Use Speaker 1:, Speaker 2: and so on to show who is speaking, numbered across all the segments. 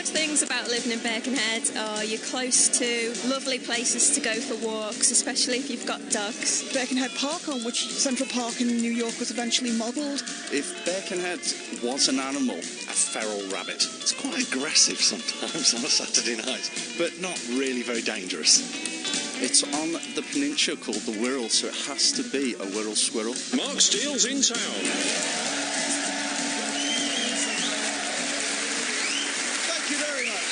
Speaker 1: best things about living in Birkenhead are you're close to lovely places to go for walks, especially if you've got dogs.
Speaker 2: Birkenhead Park, on which Central Park in New York was eventually modelled.
Speaker 3: If Birkenhead was an animal, a feral rabbit. It's quite aggressive sometimes on a Saturday night, but not really very dangerous. It's on the peninsula called the Wirral, so it has to be a Wirral squirrel.
Speaker 4: Mark Steele's in town.
Speaker 5: Thank you very much.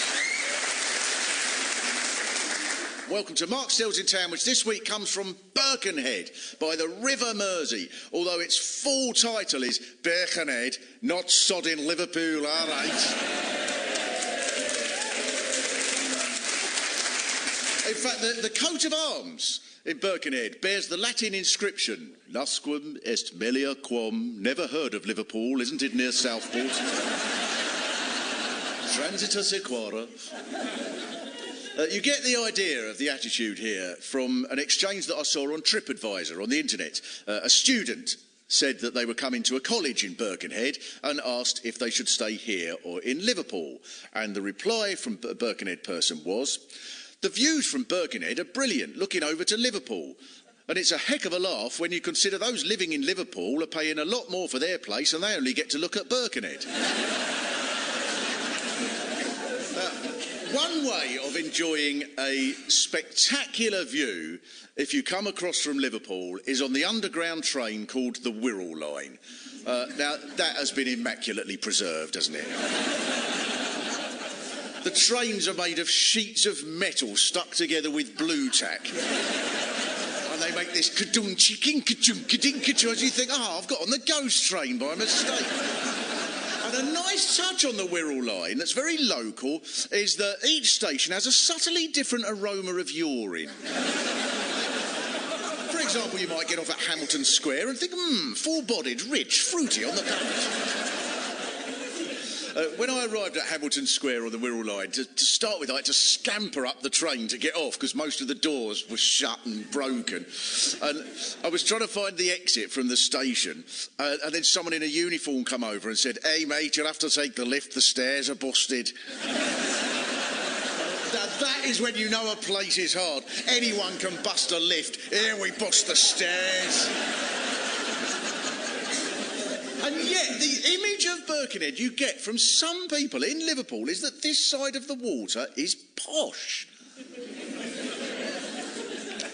Speaker 5: Welcome to Mark Steele's in Town, which this week comes from Birkenhead by the River Mersey, although its full title is Birkenhead, not sodding Liverpool, all right. In fact, the coat of arms in Birkenhead bears the Latin inscription, Nasquam est melia quam, never heard of Liverpool, isn't it near Southport? Transitus equara. You get the idea of the attitude here from an exchange that I saw on TripAdvisor on the internet. A student said that they were coming to a college in Birkenhead and asked if they should stay here or in Liverpool. And the reply from a Birkenhead person was, "The views from Birkenhead are brilliant, looking over to Liverpool. And it's a heck of a laugh when you consider those living in Liverpool are paying a lot more for their place and they only get to look at Birkenhead." One way of enjoying a spectacular view, if you come across from Liverpool, is on the underground train called the Wirral line. Now, that has been immaculately preserved, hasn't it? The trains are made of sheets of metal stuck together with blue tack. And they make this ka-dum-chi, king-ka-chum-ka-ding-ka-chum, as you think, I've got on the ghost train by mistake. And a nice touch on the Wirral line that's very local is that each station has a subtly different aroma of urine. For example, you might get off at Hamilton Square and think, full-bodied, rich, fruity on the palate. When I arrived at Hamilton Square on the Wirral line, to start with, I had to scamper up the train to get off because most of the doors were shut and broken. And I was trying to find the exit from the station, and then someone in a uniform come over and said, "Hey, mate, you'll have to take the lift, the stairs are busted." Now, that is when you know a place is hard. Anyone can bust a lift. Here we bust the stairs. And yet, the image of Birkenhead you get from some people in Liverpool is that this side of the water is posh.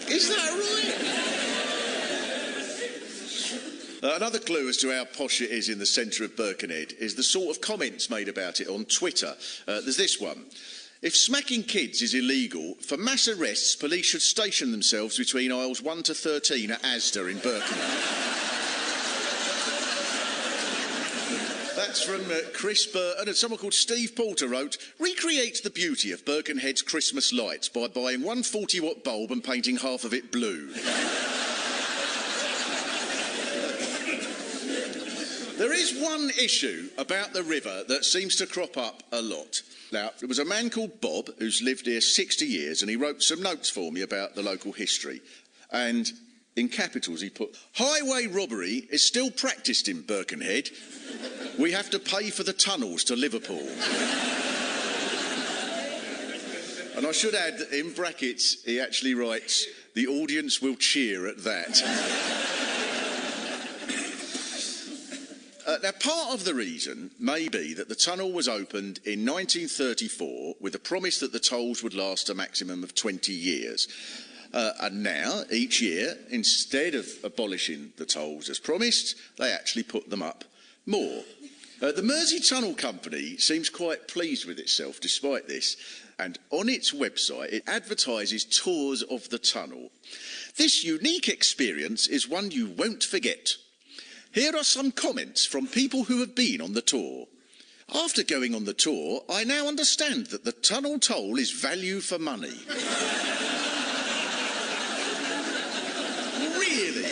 Speaker 5: Is that right? Another clue as to how posh it is in the centre of Birkenhead is the sort of comments made about it on Twitter. There's this one. "If smacking kids is illegal, for mass arrests, police should station themselves between aisles 1 to 13 at Asda in Birkenhead." That's from Chris Burton, and someone called Steve Porter wrote, "Recreate the beauty of Birkenhead's Christmas lights by buying 140-watt bulb and painting half of it blue." There is one issue about the river that seems to crop up a lot. Now, there was a man called Bob who's lived here 60 years, and he wrote some notes for me about the local history. And in capitals he put, "Highway robbery is still practised in Birkenhead. We have to pay for the tunnels to Liverpool." And I should add that in brackets he actually writes, "The audience will cheer at that." Now, part of the reason may be that the tunnel was opened in 1934 with a promise that the tolls would last a maximum of 20 years. And now, each year, instead of abolishing the tolls as promised, they actually put them up more. The Mersey Tunnel Company seems quite pleased with itself despite this, and on its website it advertises tours of the tunnel. "This unique experience is one you won't forget. Here are some comments from people who have been on the tour. After going on the tour, I now understand that the tunnel toll is value for money." Really?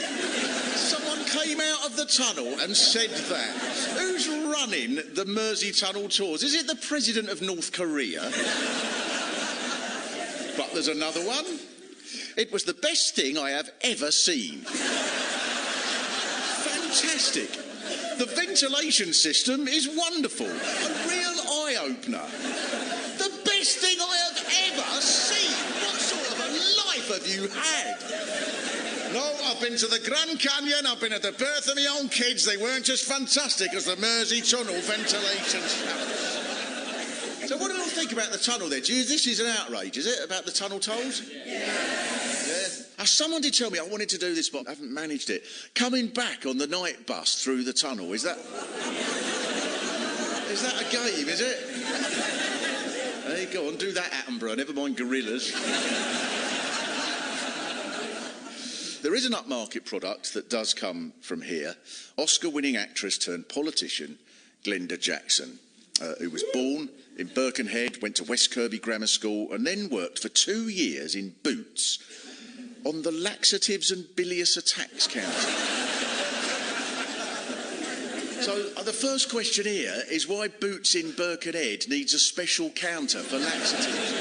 Speaker 5: Someone came out of the tunnel and said that? Who's running the Mersey Tunnel tours? Is it the President of North Korea? But there's another one. "It was the best thing I have ever seen." Fantastic. The ventilation system is wonderful. A real eye-opener. have you had? No, I've been to the Grand Canyon, I've been at the birth of my own kids. They weren't as fantastic as the Mersey Tunnel ventilation shafts. So what do you all think about the tunnel there? This is an outrage, is it, about the tunnel tolls? Yeah. Someone did tell me I wanted to do this, but I haven't managed it. Coming back on the night bus through the tunnel, is that a game, is it? Hey, go on, do that, Attenborough, never mind gorillas. There is an upmarket product that does come from here. Oscar-winning actress turned politician, Glenda Jackson, who was born in Birkenhead, went to West Kirby Grammar School, and then worked for 2 years in Boots on the laxatives and bilious attacks counter. So the first question here is why Boots in Birkenhead needs a special counter for laxatives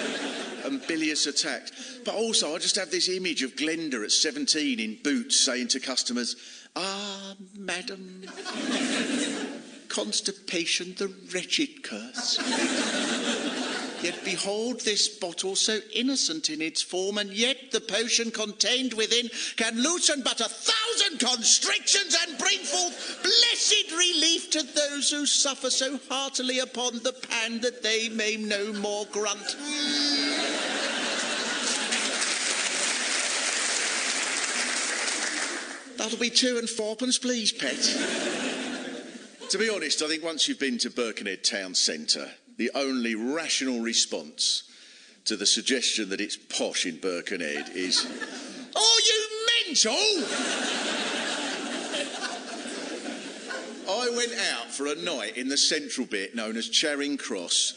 Speaker 5: and bilious attacks. But also, I just have this image of Glenda at 17 in Boots saying to customers, "Ah, madam, constipation, the wretched curse. Yet behold this bottle, so innocent in its form, and yet the potion contained within can loosen but 1,000 constrictions and bring forth blessed relief to those who suffer so heartily upon the pan that they may no more grunt." That'll be 2 and 4pence, please, pet. To be honest, I think once you've been to Birkenhead town centre, the only rational response to the suggestion that it's posh in Birkenhead is, "Are you mental?" I went out for a night in the central bit known as Charing Cross,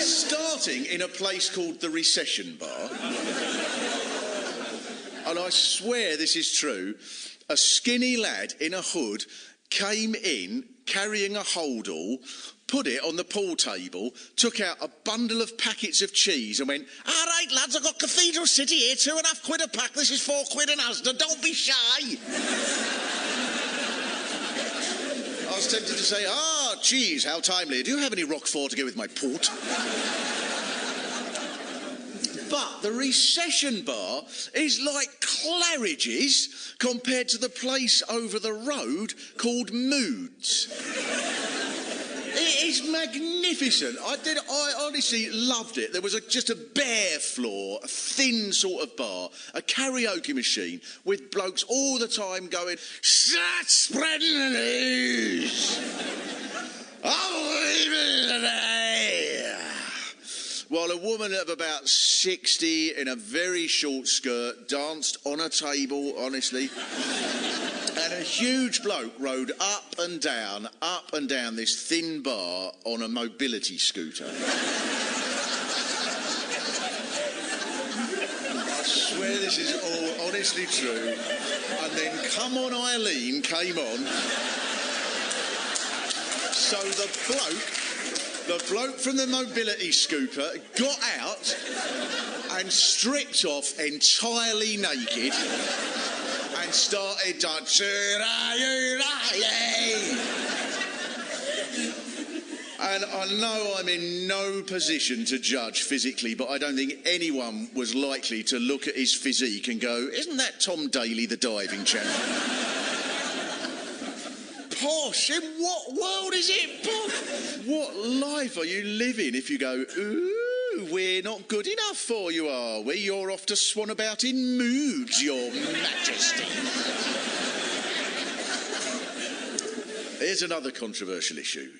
Speaker 5: starting in a place called the Recession Bar. And I swear this is true, a skinny lad in a hood came in carrying a holdall, put it on the pool table, took out a bundle of packets of cheese and went, "All right, lads, I've got Cathedral City here, £2.50 a pack, this is £4 in Asda, don't be shy." I was tempted to say, cheese, how timely. Do you have any Roquefort to go with my port? But the Recession Bar is like Claridge's compared to the place over the road called Moods. It is magnificent. I honestly loved it. There was just a bare floor, a thin sort of bar, a karaoke machine with blokes all the time going, "Start spreading the news. I'll leave it today." While a woman of about 60 in a very short skirt danced on a table, honestly, and a huge bloke rode up and down this thin bar on a mobility scooter. I swear this is all honestly true. And then Come On Eileen came on. So the bloke from the mobility scooter got out and stripped off entirely naked and started dancing. And I know I'm in no position to judge physically, but I don't think anyone was likely to look at his physique and go, "Isn't that Tom Daly, the diving champion?" Posh? In what world is it posh? What life are you living if you go, "Ooh, we're not good enough for you, are we? You're off to swan about in Moods, Your Majesty." Here's another controversial issue.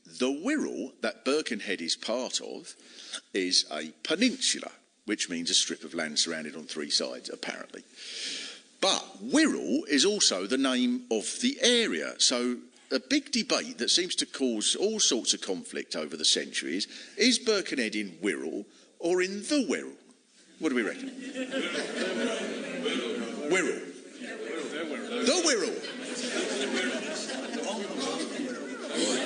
Speaker 5: The Wirral that Birkenhead is part of is a peninsula, which means a strip of land surrounded on 3 sides, apparently. But Wirral is also the name of the area, so a big debate that seems to cause all sorts of conflict over the centuries is Birkenhead in Wirral or in the Wirral? What do we reckon? Wirral. The Wirral. Oh,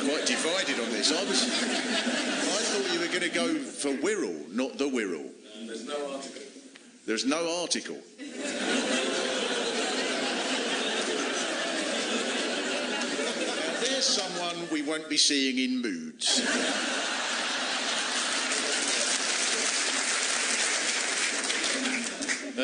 Speaker 5: quite divided on this. I thought you were going to go for Wirral, not the Wirral.
Speaker 4: There's no article.
Speaker 5: There's no article. There's someone we won't be seeing in Moods.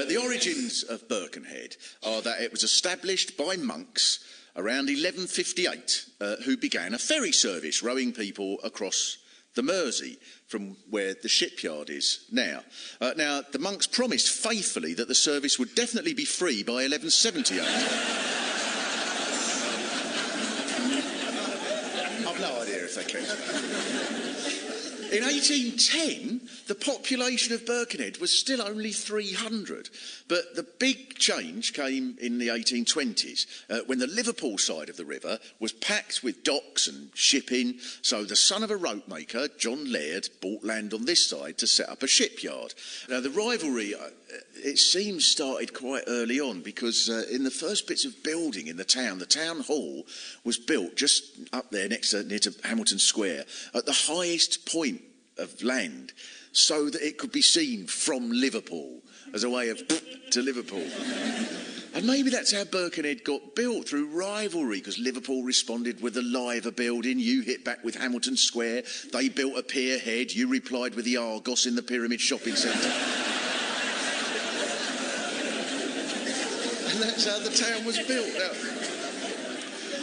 Speaker 5: The origins of Birkenhead are that it was established by monks around 1158 who began a ferry service rowing people across the Mersey from where the shipyard is now. Now, the monks promised faithfully that the service would definitely be free by 1178. I've no idea if they can. In 1810, the population of Birkenhead was still only 300, but the big change came in the 1820s when the Liverpool side of the river was packed with docks and shipping, so the son of a rope maker, John Laird, bought land on this side to set up a shipyard. Now, the rivalry, it seems, started quite early on because in the first bits of building in the town hall was built just up there near to Hamilton Square at the highest point of land so that it could be seen from Liverpool as a way of to Liverpool. And maybe that's how Birkenhead got built, through rivalry, because Liverpool responded with the Liver building, you hit back with Hamilton Square, they built a pier head, you replied with the Argos in the Pyramid Shopping Centre. And that's how the town was built.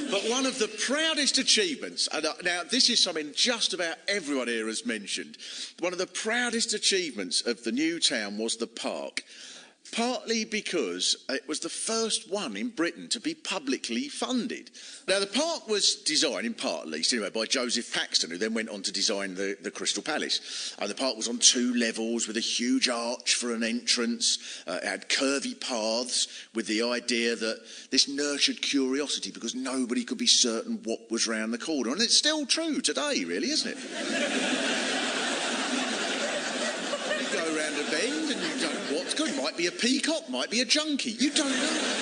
Speaker 5: But one of the proudest achievements, and now this is something just about everyone here has mentioned, one of the proudest achievements of the new town was the park. Partly because it was the first one in Britain to be publicly funded. Now, the park was designed, in part at least, anyway, by Joseph Paxton, who then went on to design the Crystal Palace. And the park was on 2 levels with a huge arch for an entrance. It had curvy paths with the idea that this nurtured curiosity because nobody could be certain what was round the corner. And it's still true today, really, isn't it? You go around a bend and you don't know what's good. Might be a peacock, might be a junkie. You don't know.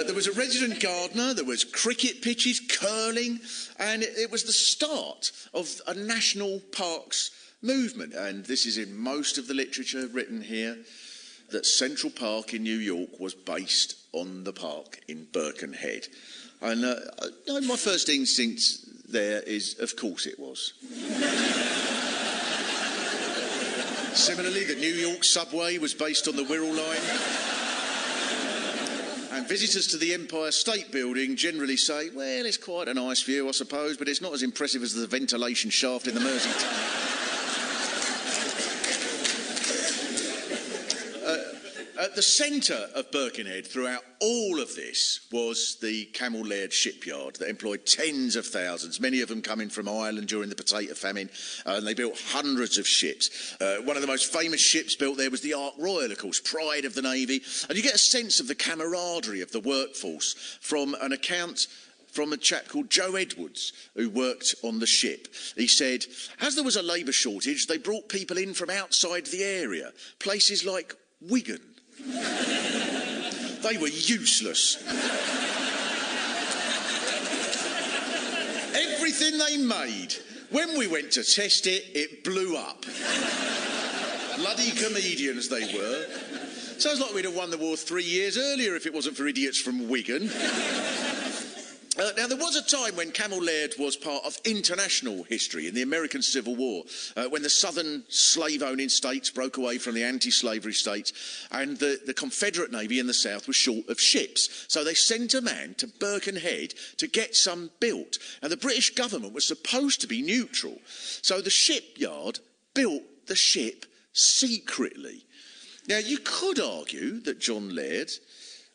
Speaker 5: There was a resident gardener, there was cricket pitches, curling, and it was the start of a national parks movement. And this is in most of the literature written here, that Central Park in New York was based on the park in Birkenhead. And my first instinct there is, of course it was. Similarly, the New York subway was based on the Wirral line. And visitors to the Empire State Building generally say, well, it's quite a nice view, I suppose, but it's not as impressive as the ventilation shaft in the Mersey. At the centre of Birkenhead throughout all of this was the Camel Laird shipyard that employed tens of thousands, many of them coming from Ireland during the potato famine, and they built hundreds of ships. One of the most famous ships built there was the Ark Royal, of course, pride of the Navy, and you get a sense of the camaraderie of the workforce from an account from a chap called Joe Edwards, who worked on the ship. He said, as there was a labour shortage, they brought people in from outside the area, places like Wigan. They were useless. Everything they made, when we went to test it, it blew up. Bloody comedians they were. Sounds like we'd have won the war 3 years earlier if it wasn't for idiots from Wigan. Now, there was a time when Camel Laird was part of international history in the American Civil War, when the southern slave-owning states broke away from the anti-slavery states, and the Confederate Navy in the south was short of ships. So they sent a man to Birkenhead to get some built, and the British government was supposed to be neutral. So the shipyard built the ship secretly. Now, you could argue that John Laird,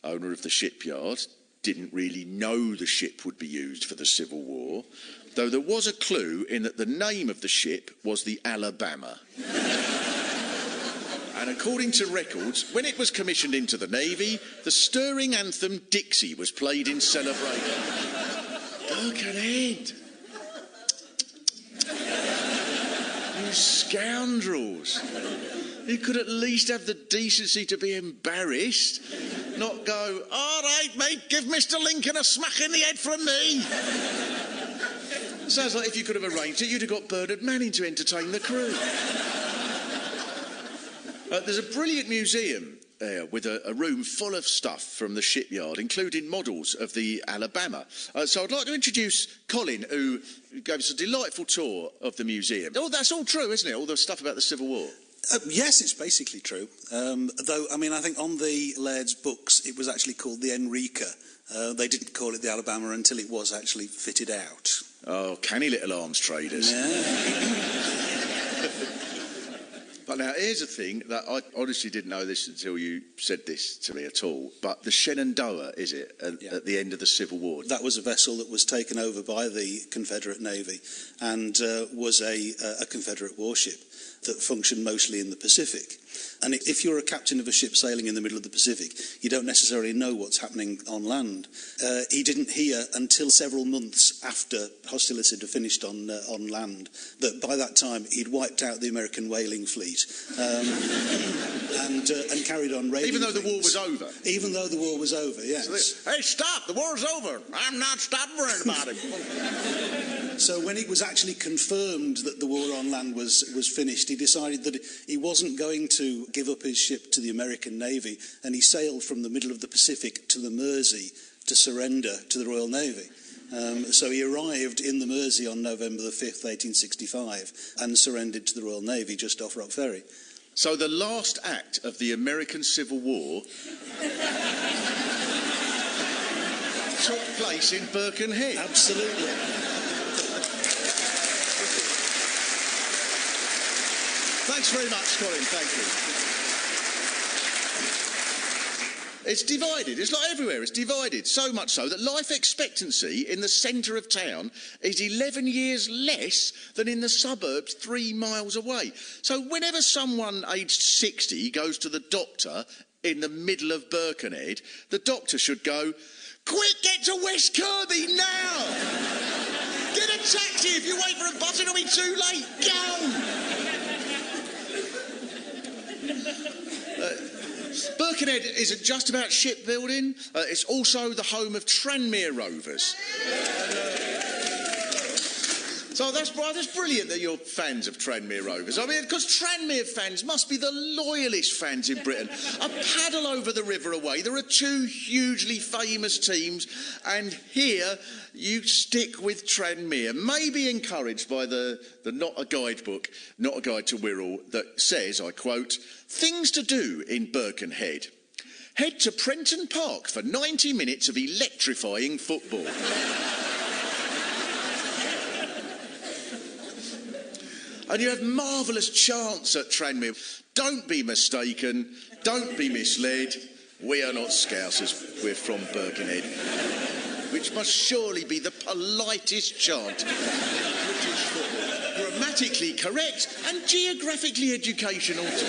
Speaker 5: owner of the shipyard, didn't really know the ship would be used for the Civil War, though there was a clue in that the name of the ship was the Alabama. And according to records, when it was commissioned into the Navy, the stirring anthem Dixie was played in celebration. Birkenhead! You scoundrels! You could at least have the decency to be embarrassed, not go, all right, mate, give Mr. Lincoln a smack in the head from me. Sounds like if you could have arranged it, you'd have got Bernard Manning to entertain the crew. There's a brilliant museum with a room full of stuff from the shipyard, including models of the Alabama. So I'd like to introduce Colin, who gave us a delightful tour of the museum. Oh, that's all true, isn't it? All the stuff about the Civil War.
Speaker 6: Yes, it's basically true. Though, I mean, I think on the Laird's books, it was actually called the Enrica. They didn't call it the Alabama until it was actually fitted out.
Speaker 5: Oh, canny little arms traders.
Speaker 6: Yeah.
Speaker 5: But now, here's a thing that I honestly didn't know this until you said this to me at all. But the Shenandoah, is it, at the end of the Civil War?
Speaker 6: That was a vessel that was taken over by the Confederate Navy and was a Confederate warship that functioned mostly in the Pacific. And if you're a captain of a ship sailing in the middle of the Pacific, you don't necessarily know what's happening on land. He didn't hear until several months after hostilities had finished on land that by that time he'd wiped out the American whaling fleet and carried on raiding.
Speaker 5: Even though the war was over?
Speaker 6: Even though the war was over, yes.
Speaker 5: So hey, stop! The war's over! I'm not stopping for anybody.
Speaker 6: So when it was actually confirmed that the war on land was finished, he decided that he wasn't going to give up his ship to the American Navy, and he sailed from the middle of the Pacific to the Mersey to surrender to the Royal Navy. So he arrived in the Mersey on November the 5th, 1865, and surrendered to the Royal Navy just off Rock Ferry.
Speaker 5: So the last act of the American Civil War took place in Birkenhead.
Speaker 6: Absolutely.
Speaker 5: Thanks very much, Colin. Thank you. It's divided. It's like everywhere. It's divided. So much so that life expectancy in the centre of town is 11 years less than in the suburbs 3 miles away. So whenever someone aged 60 goes to the doctor in the middle of Birkenhead, the doctor should go, "Quick, get to West Kirby now! Get a taxi. If you wait for a bus, it'll be too late. Go!" Birkenhead isn't just about shipbuilding, it's also the home of Tranmere Rovers. So that's brilliant that you're fans of Tranmere Rovers. I mean, because Tranmere fans must be the loyalist fans in Britain. A paddle over the river away, there are 2 hugely famous teams, and here you stick with Tranmere, maybe encouraged by the Not a Guidebook, Not a Guide to Wirral, that says, I quote, "Things to do in Birkenhead. Head to Prenton Park for 90 minutes of electrifying football." And you have marvellous chants at Tranmere. Don't be mistaken, don't be misled. We are not Scousers, we're from Birkenhead. Which must surely be the politest chant in British football. Grammatically correct and geographically educational too.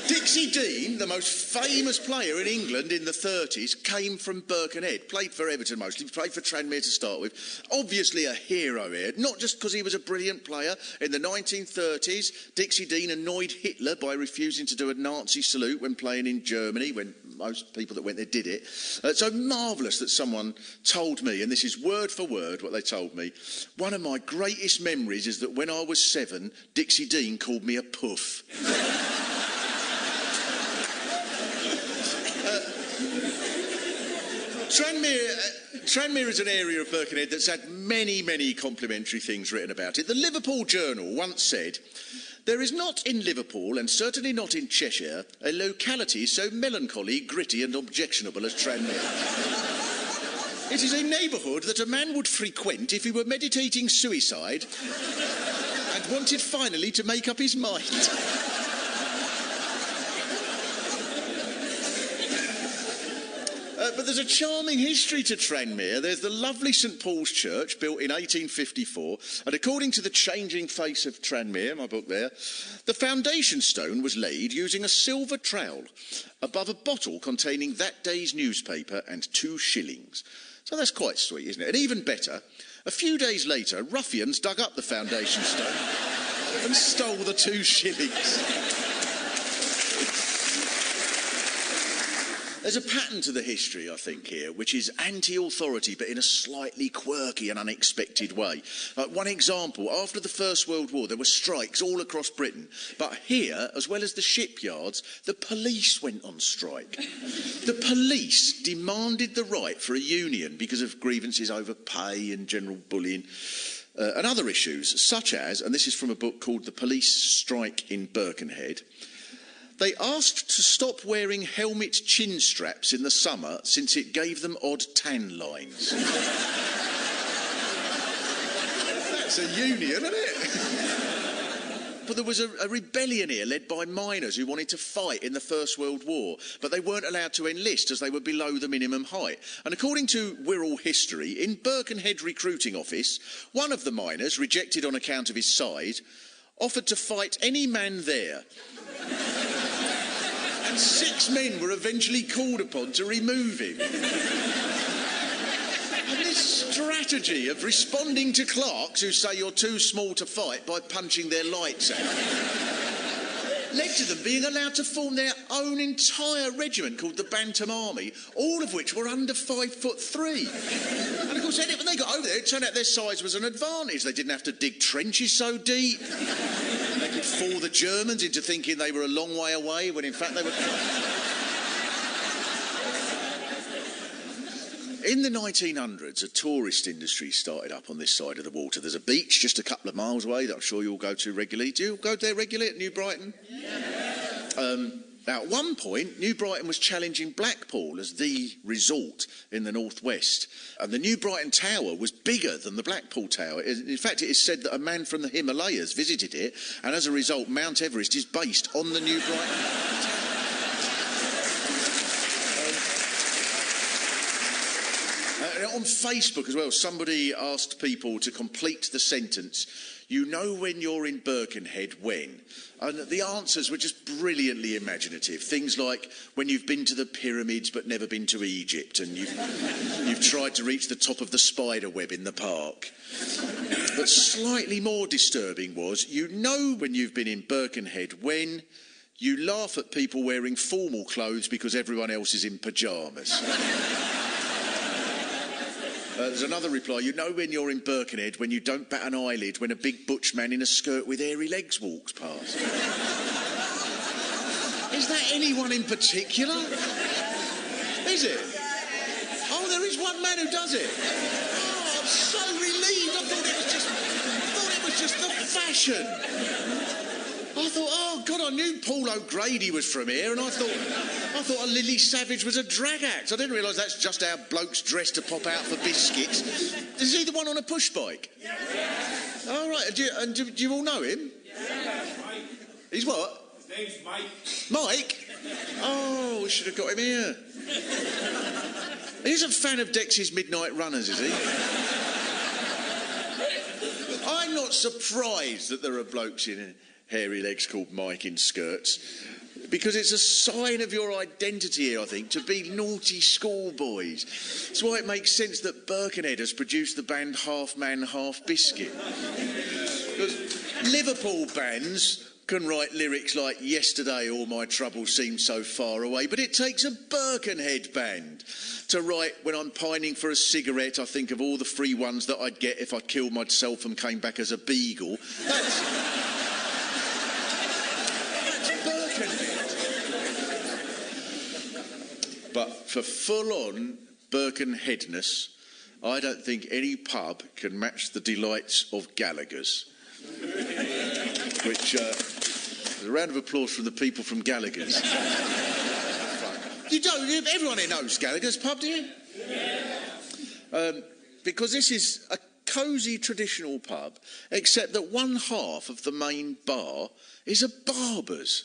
Speaker 5: Dixie Dean, the most famous player in England in the 30s, came from Birkenhead. Played for Everton mostly, played for Tranmere to start with. Obviously a hero here, not just because he was a brilliant player. In the 1930s, Dixie Dean annoyed Hitler by refusing to do a Nazi salute when playing in Germany, when most people that went there did it. So marvellous that someone told me, and this is word for word what they told me, one of my greatest memories is that when I was 7, Dixie Dean called me a puff. Tranmere is an area of Birkenhead that's had many, many complimentary things written about it. The Liverpool Journal once said, "There is not in Liverpool, and certainly not in Cheshire, a locality so melancholy, gritty and objectionable as Tranmere. It is a neighbourhood that a man would frequent if he were meditating suicide and wanted finally to make up his mind." But there's a charming history to Tranmere. There's the lovely St Paul's Church, built in 1854, and according to The Changing Face of Tranmere, my book there, the foundation stone was laid using a silver trowel above a bottle containing that day's newspaper and 2 shillings. So that's quite sweet, isn't it? And even better, a few days later, ruffians dug up the foundation stone and stole the 2 shillings. There's a pattern to the history, I think, here, which is anti-authority, but in a slightly quirky and unexpected way. Like one example, after the First World War, there were strikes all across Britain. But here, as well as the shipyards, the police went on strike. The police demanded the right for a union because of grievances over pay and general bullying. and other issues, such as, and this is from a book called The Police Strike in Birkenhead, they asked to stop wearing helmet chin straps in the summer since it gave them odd tan lines. That's a union, isn't it? But there was a rebellion here led by miners who wanted to fight in the First World War, but they weren't allowed to enlist as they were below the minimum height. And according to Wirral history, in Birkenhead recruiting office, one of the miners, rejected on account of his size, offered to fight any man there. And 6 men were eventually called upon to remove him. And this strategy of responding to clerks who say you're too small to fight by punching their lights out led to them being allowed to form their own entire regiment called the Bantam Army, all of which were under 5'3". And of course, when they got over there, it turned out their size was an advantage. They didn't have to dig trenches so deep. They could fool the Germans into thinking they were a long way away when in fact they were... In the 1900s, a tourist industry started up on this side of the water. There's a beach just a couple of miles away that I'm sure you'll go to regularly. Do you go there regularly at New Brighton? Yeah. Now, at one point, New Brighton was challenging Blackpool as the resort in the northwest. And the New Brighton Tower was bigger than the Blackpool Tower. In fact, it is said that a man from the Himalayas visited it, and as a result, Mount Everest is based on the New Brighton Tower. On Facebook as well, somebody asked people to complete the sentence, "You know when you're in Birkenhead when?" And the answers were just brilliantly imaginative. Things like when you've been to the pyramids but never been to Egypt, and you've tried to reach the top of the spider web in the park. But slightly more disturbing was, you know when you've been in Birkenhead when you laugh at people wearing formal clothes because everyone else is in pyjamas. There's another reply. You know when you're in Birkenhead when you don't bat an eyelid when a big butch man in a skirt with hairy legs walks past. Is that anyone in particular? Is it? Oh, there is one man who does it. Oh, I'm so relieved. I thought it was just the fashion. I thought, oh, God, I knew Paul O'Grady was from here, and I thought a Lily Savage was a drag act. I didn't realise that's just how blokes dress to pop out for biscuits. Is he the one on a push bike? Yeah. Oh, right. Do you all know him? Yeah. He's what?
Speaker 4: His name's Mike.
Speaker 5: Mike? Oh, we should have got him here. He's a fan of Dex's Midnight Runners, is he? I'm not surprised that there are blokes in hairy legs called Mike in skirts, because it's a sign of your identity here, I think, to be naughty schoolboys. That's why it makes sense that Birkenhead has produced the band Half Man, Half Biscuit. Because Liverpool bands can write lyrics like "Yesterday all my troubles seemed so far away," but it takes a Birkenhead band to write "When I'm pining for a cigarette, I think of all the free ones that I'd get if I killed myself and came back as a beagle." That's But for full-on Birkenheadness, I don't think any pub can match the delights of Gallagher's. Which, a round of applause from the people from Gallagher's. You don't, everyone here knows Gallagher's pub, do you? Yeah. Because this is a cosy traditional pub, except that one half of the main bar is a barber's.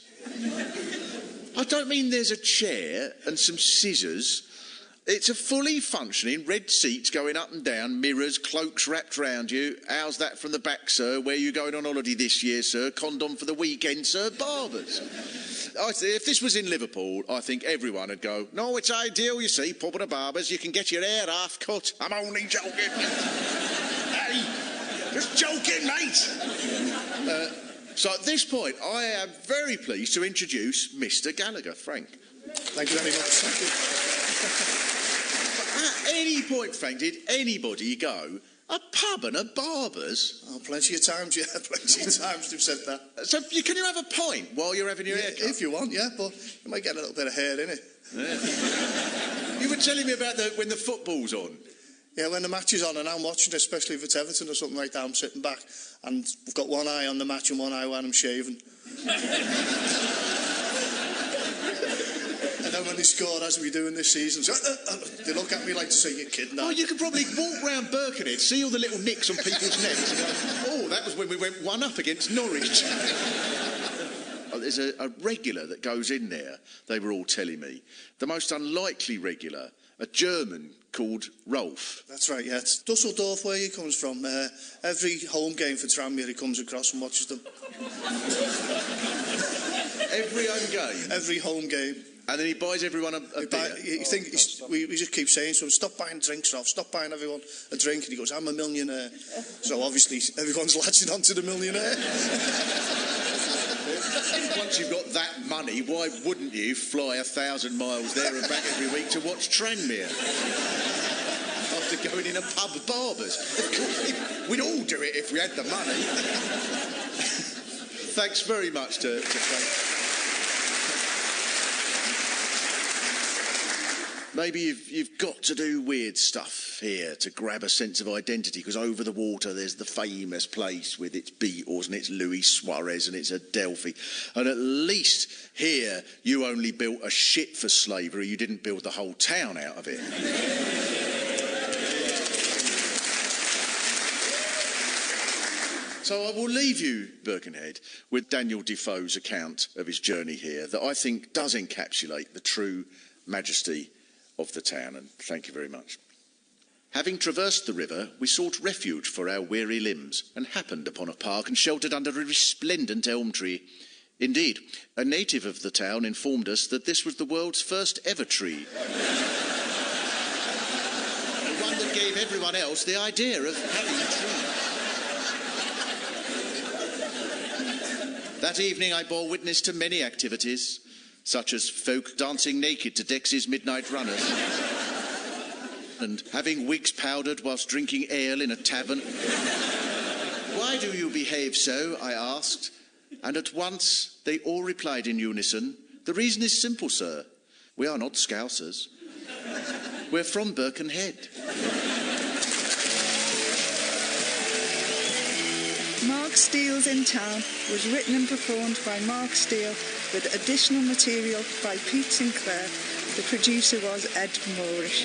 Speaker 5: I don't mean there's a chair and some scissors. It's a fully functioning red seats going up and down, mirrors, cloaks wrapped round you. How's that from the back, sir? Where are you going on holiday this year, sir? Condom for the weekend, sir? Barbers. If this was in Liverpool, I think everyone would go, "No, it's ideal, you see, pub and a barber's. You can get your hair half cut." I'm only joking. Hey, just joking, mate. So at this point, I am very pleased to introduce Mr. Gallagher. Frank.
Speaker 6: Thank you very much. Thank you.
Speaker 5: At any point, Frank, did anybody go, "A pub and a barber's"?
Speaker 6: Oh, plenty of times, yeah, plenty of times they've said that.
Speaker 5: So can you have a pint while you're having your haircut?
Speaker 6: If you want, yeah, but you might get a little bit of hair in it.
Speaker 5: Yeah. You were telling me about when the football's on.
Speaker 7: Yeah, when the match is on and I'm watching, especially if it's Everton or something like that, I'm sitting back and I've got one eye on the match and one eye when I'm shaving. And then when they score, as we do in this season, so, they look at me like to say, "You're kidding."
Speaker 5: Well, you could probably walk round Birkenhead, see all the little nicks on people's necks and go, "Oh, that was when we went 1-up against Norwich." There's a regular that goes in there, they were all telling me. The most unlikely regular, a German called Rolf.
Speaker 7: That's right, yeah. It's Dusseldorf where he comes from. Every home game for Tranmere he comes across and watches them.
Speaker 5: Every home game?
Speaker 7: Every home game.
Speaker 5: And then he buys everyone a beer?
Speaker 7: We just keep saying to him, "Stop buying drinks, Rolf, stop buying everyone a drink." And he goes, "I'm a millionaire." So obviously everyone's latching onto the millionaire.
Speaker 5: Once you've got that money, why wouldn't you fly 1,000 miles there and back every week to watch Tranmere? After going in a pub barbers. Of course, we'd all do it if we had the money. Thanks very much to Frank. Maybe you've got to do weird stuff here to grab a sense of identity, because over the water there's the famous place with its Beatles and its Luis Suarez and its Adelphi. And at least here you only built a shit for slavery, you didn't build the whole town out of it. So I will leave you, Birkenhead, with Daniel Defoe's account of his journey here that I think does encapsulate the true majesty of the town, and thank you very much. Having traversed the river, we sought refuge for our weary limbs and happened upon a park and sheltered under a resplendent elm tree. Indeed, a native of the town informed us that this was the world's first ever tree. The one that gave everyone else the idea of having trees. That evening I bore witness to many activities, such as folk dancing naked to Dex's Midnight Runners and having wigs powdered whilst drinking ale in a tavern. "Why do you behave so?" I asked, and at once they all replied in unison, "The reason is simple, sir. We are not Scousers. We're from Birkenhead."
Speaker 2: Mark Steele's In Town was written and performed by Mark Steele with additional material by Pete Sinclair. The producer was Ed Moorish.